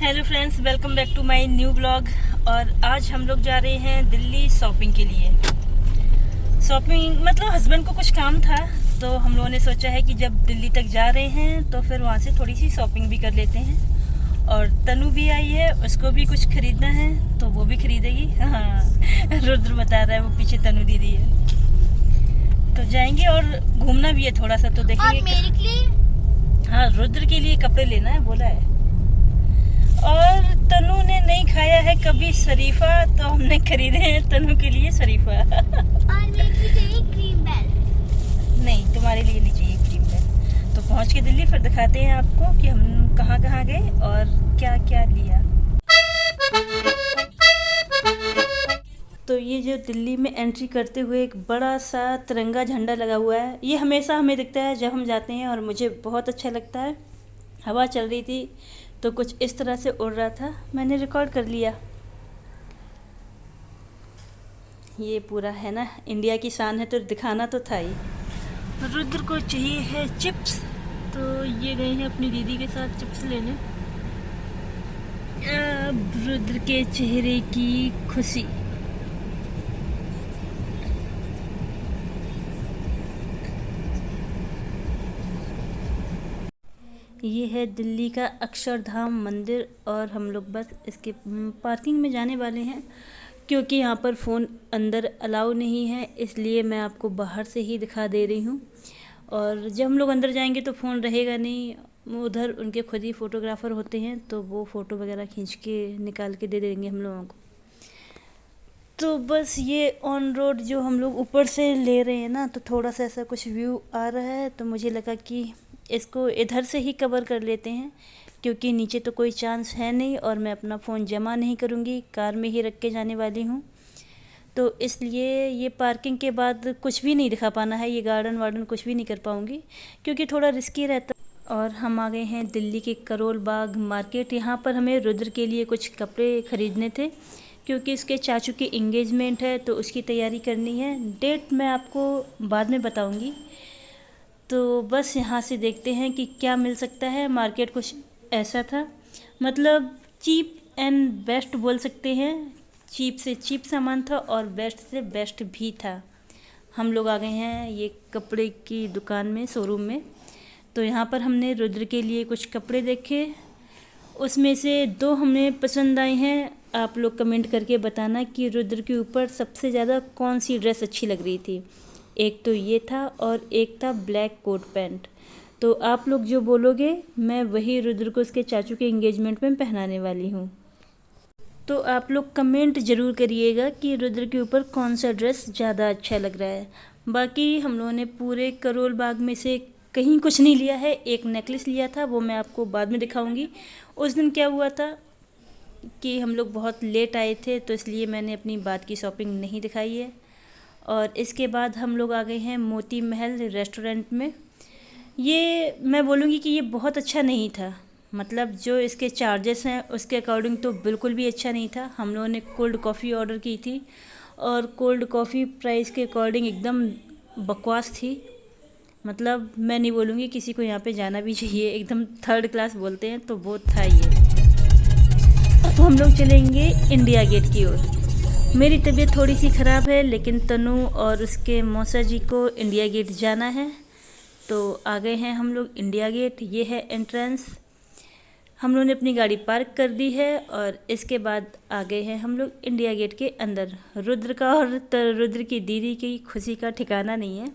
Hello friends, welcome back to my new blog. और आज हम लोग जा रहे हैं दिल्ली शॉपिंग के लिए। शॉपिंग मतलब हस्बैंड को कुछ काम था, तो हम लोगों ने सोचा है कि जब दिल्ली तक जा रहे हैं तो फिर वहाँ से थोड़ी सी शॉपिंग भी कर लेते हैं। और तनु भी आई है, उसको भी कुछ खरीदना है तो वो भी खरीदेगी। हाँ, रुद्र बता रहा है, वो पीछे तनु दीदी है। तो जाएंगे और घूमना भी है थोड़ा सा, तो देखेंगे। और मेरे के लिए? हाँ, रुद्र के लिए कपड़े लेना है बोला है। और तनु ने नहीं खाया है कभी शरीफा, तो हमने खरीदे हैं तनु के लिए शरीफा। और मेरे के लिए क्रीम बेल। नहीं, तुम्हारे लिए नहीं चाहिए क्रीम बेल। तो पहुंच के दिल्ली फिर दिखाते हैं आपको कि हम कहाँ कहाँ गए और क्या क्या लिया। तो ये जो दिल्ली में एंट्री करते हुए एक बड़ा सा तिरंगा झंडा लगा हुआ है, ये हमेशा हमें दिखता है जब हम जाते हैं और मुझे बहुत अच्छा लगता है। हवा चल रही थी तो कुछ इस तरह से उड़ रहा था, मैंने रिकॉर्ड कर लिया। ये पूरा है ना, इंडिया की शान है तो दिखाना तो था ही। रुद्र को चाहिए है चिप्स, तो ये गए हैं अपनी दीदी के साथ चिप्स लेने। अब रुद्र के चेहरे की खुशी। ये है दिल्ली का अक्षरधाम मंदिर और हम लोग बस इसके पार्किंग में जाने वाले हैं, क्योंकि यहाँ पर फ़ोन अंदर अलाउ नहीं है, इसलिए मैं आपको बाहर से ही दिखा दे रही हूँ। और जब हम लोग अंदर जाएंगे तो फ़ोन रहेगा नहीं, उधर उनके खुद ही फ़ोटोग्राफ़र होते हैं, तो वो फ़ोटो वगैरह खींच के निकाल के दे देंगे हम लोगों को। तो बस ये ऑन रोड जो हम लोग ऊपर से ले रहे हैं ना, तो थोड़ा सा ऐसा कुछ व्यू आ रहा है, तो मुझे लगा कि इसको इधर से ही कवर कर लेते हैं, क्योंकि नीचे तो कोई चांस है नहीं और मैं अपना फ़ोन जमा नहीं करूँगी, कार में ही रख के जाने वाली हूँ। तो इसलिए ये पार्किंग के बाद कुछ भी नहीं दिखा पाना है, ये गार्डन वार्डन कुछ भी नहीं कर पाऊँगी, क्योंकि थोड़ा रिस्की रहता। और हम आ गए हैं दिल्ली के करोल बाग मार्केट। यहाँ पर हमें रुद्र के लिए कुछ कपड़े ख़रीदने थे, क्योंकि इसके चाचू की इंगेजमेंट है तो उसकी तैयारी करनी है। डेट मैं आपको बाद में बताऊंगी। तो बस यहाँ से देखते हैं कि क्या मिल सकता है। मार्केट कुछ ऐसा था, मतलब चीप एंड बेस्ट बोल सकते हैं। चीप से चीप सामान था और बेस्ट से बेस्ट भी था। हम लोग आ गए हैं ये कपड़े की दुकान में, शोरूम में। तो यहाँ पर हमने रुद्र के लिए कुछ कपड़े देखे, उसमें से दो हमें पसंद आए हैं। आप लोग कमेंट करके बताना कि रुद्र के ऊपर सबसे ज़्यादा कौन सी ड्रेस अच्छी लग रही थी। एक तो ये था और एक था ब्लैक कोट पैंट। तो आप लोग जो बोलोगे मैं वही रुद्र को उसके चाचू के एंगेजमेंट में पहनाने वाली हूँ। तो आप लोग कमेंट ज़रूर करिएगा कि रुद्र के ऊपर कौन सा ड्रेस ज़्यादा अच्छा लग रहा है। बाकी हम लोगों ने पूरे करोल बाग में से कहीं कुछ नहीं लिया है। एक नेकलेस लिया था, वो मैं आपको बाद में दिखाऊंगी। उस दिन क्या हुआ था कि हम लोग बहुत लेट आए थे, तो इसलिए मैंने अपनी बात की शॉपिंग नहीं दिखाई है। और इसके बाद हम लोग आ गए हैं मोती महल रेस्टोरेंट में। ये मैं बोलूँगी कि ये बहुत अच्छा नहीं था, मतलब जो इसके चार्जेस हैं उसके अकॉर्डिंग तो बिल्कुल भी अच्छा नहीं था। हम लोगों ने कोल्ड कॉफ़ी ऑर्डर की थी और कोल्ड कॉफ़ी प्राइस के अकॉर्डिंग एकदम बकवास थी। मतलब मैं नहीं बोलूँगी, किसी को यहाँ पे जाना भी चाहिए, एकदम थर्ड क्लास बोलते हैं तो वो था ये। अब हम लोग चलेंगे इंडिया गेट की ओर। मेरी तबीयत थोड़ी सी ख़राब है, लेकिन तनु और उसके मौसा जी को इंडिया गेट जाना है, तो आ गए हैं हम लोग इंडिया गेट। ये है एंट्रेंस। हम लोगों ने अपनी गाड़ी पार्क कर दी है और इसके बाद आ गए हैं हम लोग इंडिया गेट के अंदर। रुद्र का और रुद्र की दीदी की खुशी का ठिकाना नहीं है।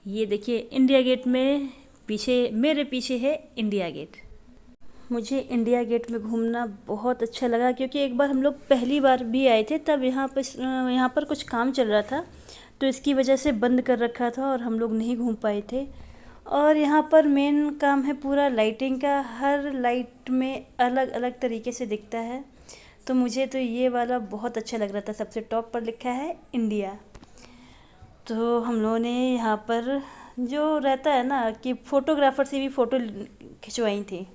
ये देखिए इंडिया गेट में पीछे, मेरे पीछे है इंडिया गेट। मुझे इंडिया गेट में घूमना बहुत अच्छा लगा, क्योंकि एक बार हम लोग पहली बार भी आए थे, तब यहाँ पर कुछ काम चल रहा था, तो इसकी वजह से बंद कर रखा था और हम लोग नहीं घूम पाए थे। और यहाँ पर मेन काम है पूरा लाइटिंग का, हर लाइट में अलग अलग तरीके से दिखता है। तो मुझे तो ये वाला बहुत अच्छा लग रहा था। सबसे टॉप पर लिखा है इंडिया। तो हम लोगों ने यहाँ पर जो रहता है ना कि फ़ोटोग्राफ़र से भी फ़ोटो खिंचवाई थी।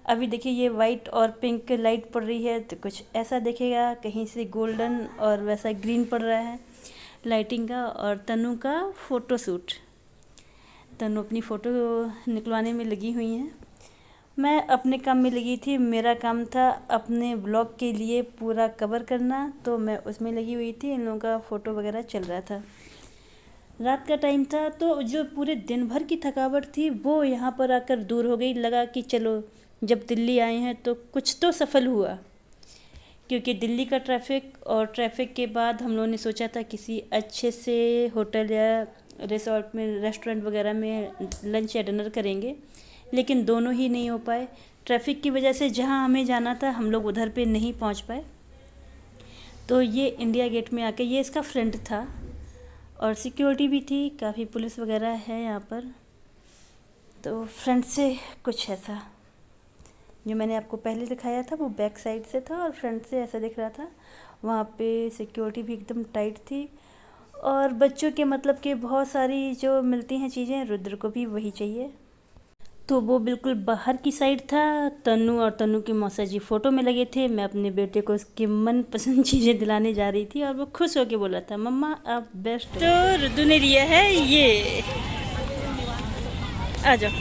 अभी देखिए ये वाइट और पिंक लाइट पड़ रही है, तो कुछ ऐसा दिखेगा, कहीं से गोल्डन और वैसा ग्रीन पड़ रहा है लाइटिंग का। और तनु का फ़ोटो शूट, तनु अपनी फ़ोटो निकलवाने में लगी हुई हैं। मैं अपने काम में लगी थी। मेरा काम था अपने ब्लॉग के लिए पूरा कवर करना, तो मैं उसमें लगी हुई थी। इन लोगों का फ़ोटो वगैरह चल रहा था। रात का टाइम था, तो जो पूरे दिन भर की थकावट थी वो यहाँ पर आकर दूर हो गई। लगा कि चलो जब दिल्ली आए हैं तो कुछ तो सफल हुआ, क्योंकि दिल्ली का ट्रैफिक के बाद हम लोगों ने सोचा था किसी अच्छे से होटल या रिसोर्ट में, रेस्टोरेंट वगैरह में लंच या डिनर करेंगे, लेकिन दोनों ही नहीं हो पाए। ट्रैफिक की वजह से जहां हमें जाना था हम लोग उधर पे नहीं पहुंच पाए। तो ये इंडिया गेट में आके, ये इसका फ्रंट था और सिक्योरिटी भी थी, काफ़ी पुलिस वगैरह है यहाँ पर। तो फ्रंट से कुछ ऐसा, जो मैंने आपको पहले दिखाया था वो बैक साइड से था और फ्रंट से ऐसा दिख रहा था। वहाँ पे सिक्योरिटी भी एकदम टाइट थी और बच्चों के मतलब के बहुत सारी जो मिलती हैं चीज़ें, रुद्र को भी वही चाहिए। तो वो बिल्कुल बाहर की साइड था। तन्नू और तन्नू की मौसा जी फ़ोटो में लगे थे। मैं अपने बेटे को उसकी मनपसंद चीज़ें दिलाने जा रही थी और वो खुश होकर बोला था, मम्मा आप बेस्ट हो। तो रुद्र ने लिया है ये, आ जाओ।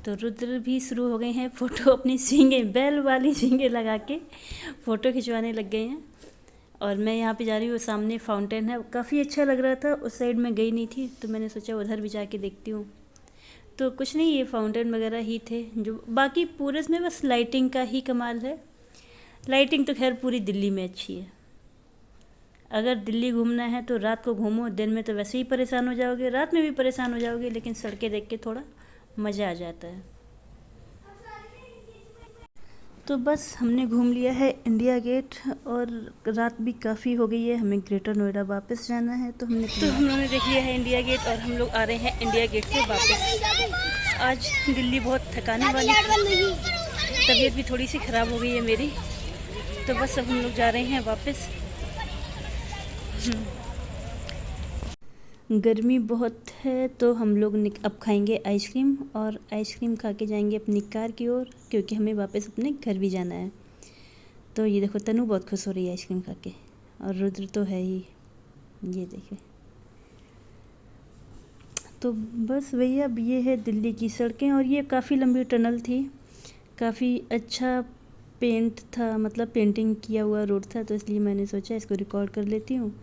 तो रुद्र भी शुरू हो गए हैं फ़ोटो, अपनी सींगें, बैल वाली सींगें लगा के फ़ोटो खिंचवाने लग गए हैं। और मैं यहाँ पे जा रही हूँ, सामने फाउंटेन है, काफ़ी अच्छा लग रहा था। उस साइड में गई नहीं थी तो मैंने सोचा उधर भी जाके देखती हूँ। तो कुछ नहीं, ये फाउंटेन वगैरह ही थे। जो बाकी पूरे इसमें बस लाइटिंग का ही कमाल है। लाइटिंग तो खैर पूरी दिल्ली में अच्छी है। अगर दिल्ली घूमना है तो रात को घूमो, दिन में तो वैसे ही परेशान हो जाओगे, रात में भी परेशान हो जाओगे, लेकिन सड़कें देख के थोड़ा मज़ा आ जाता है। तो बस हमने घूम लिया है इंडिया गेट और रात भी काफ़ी हो गई है, हमें ग्रेटर नोएडा वापस जाना है। तो हम लोगों ने देख लिया है इंडिया गेट और हम लोग आ रहे हैं इंडिया गेट से वापस। आज दिल्ली बहुत थकाने वाली, तबीयत भी थोड़ी सी ख़राब हो गई है मेरी। तो बस अब हम लोग जा रहे हैं वापस। गर्मी बहुत है तो हम लोग अब खाएंगे आइसक्रीम और आइसक्रीम खा के जाएंगे अपनी कार की ओर, क्योंकि हमें वापस अपने घर भी जाना है। तो ये देखो तनु बहुत खुश हो रही है आइसक्रीम खा के, और रुद्र तो है ही, ये देखिए। तो बस भैया, अब ये है दिल्ली की सड़कें और ये काफ़ी लंबी टनल थी, काफ़ी अच्छा पेंट था, मतलब पेंटिंग किया हुआ रोड था, तो इसलिए मैंने सोचा इसको रिकॉर्ड कर लेती हूँ।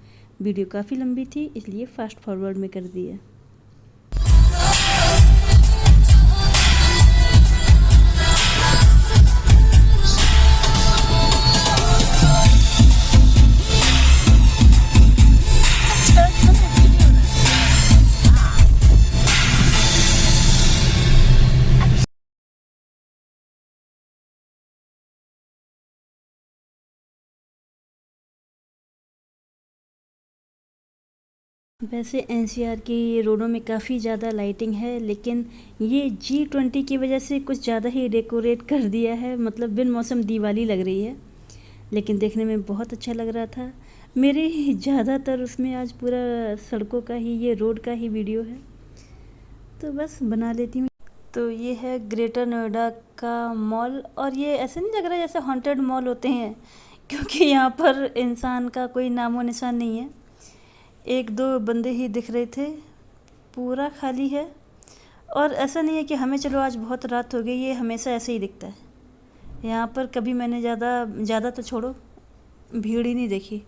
वीडियो काफ़ी लंबी थी इसलिए फास्ट फॉरवर्ड में कर दिया। वैसे एनसीआर की रोडों में काफ़ी ज़्यादा लाइटिंग है, लेकिन ये G20 की वजह से कुछ ज़्यादा ही डेकोरेट कर दिया है, मतलब बिन मौसम दिवाली लग रही है, लेकिन देखने में बहुत अच्छा लग रहा था। मेरे ज़्यादातर उसमें आज पूरा सड़कों का ही, ये रोड का ही वीडियो है, तो बस बना लेती हूँ। तो ये है ग्रेटर नोएडा का मॉल और ये ऐसे नहीं लग रहा जैसे हॉन्टेड मॉल होते हैं, क्योंकि यहाँ पर इंसान का कोई नामो निशान नहीं है। एक दो बंदे ही दिख रहे थे, पूरा खाली है। और ऐसा नहीं है कि हमें चलो आज बहुत रात हो गई, ये हमेशा ऐसे ही दिखता है यहाँ पर। कभी मैंने ज़्यादा तो छोड़ो भीड़ ही नहीं देखी।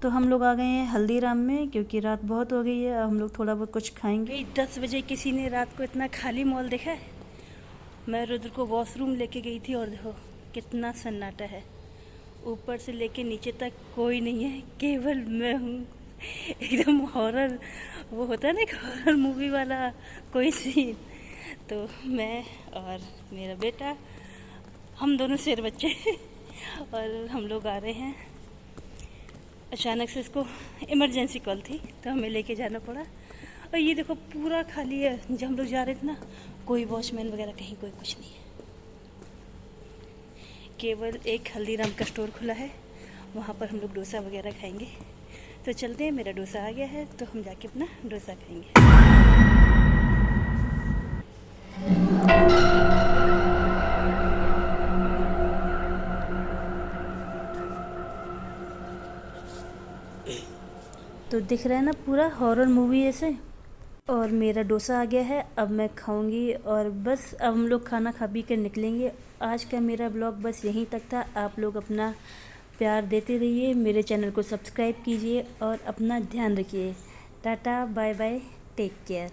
तो हम लोग आ गए हैं हल्दीराम में, क्योंकि रात बहुत हो गई है। अब हम लोग थोड़ा बहुत कुछ खाएंगे। 10 बजे किसी ने रात को इतना खाली मॉल देखा है? मैं रुद्र को वॉशरूम लेके गई थी और देखो कितना सन्नाटा है, ऊपर से लेके नीचे तक कोई नहीं है, केवल मैं हूँ। एकदम हॉरर, वो होता है ना एक हॉरर मूवी वाला कोई सीन। तो मैं और मेरा बेटा, हम दोनों शेर बच्चे और हम लोग आ रहे हैं। अचानक से इसको इमरजेंसी कॉल थी तो हमें लेके जाना पड़ा। और ये देखो पूरा खाली है, जब हम लोग जा रहे थे ना, कोई वॉचमैन वगैरह कहीं कोई कुछ नहीं है, केवल एक हल्दीराम का स्टोर खुला है, वहाँ पर हम लोग डोसा वगैरह खाएंगे। तो चलते हैं, मेरा डोसा आ गया है तो हम जाके अपना डोसा खाएंगे। तो दिख रहा है ना पूरा हॉरर मूवी ऐसे। और मेरा डोसा आ गया है, अब मैं खाऊंगी और बस अब हम लोग खाना खा पी कर निकलेंगे। आज का मेरा ब्लॉग बस यहीं तक था। आप लोग अपना प्यार देते रहिए, मेरे चैनल को सब्सक्राइब कीजिए और अपना ध्यान रखिए। Tata bye bye, take care.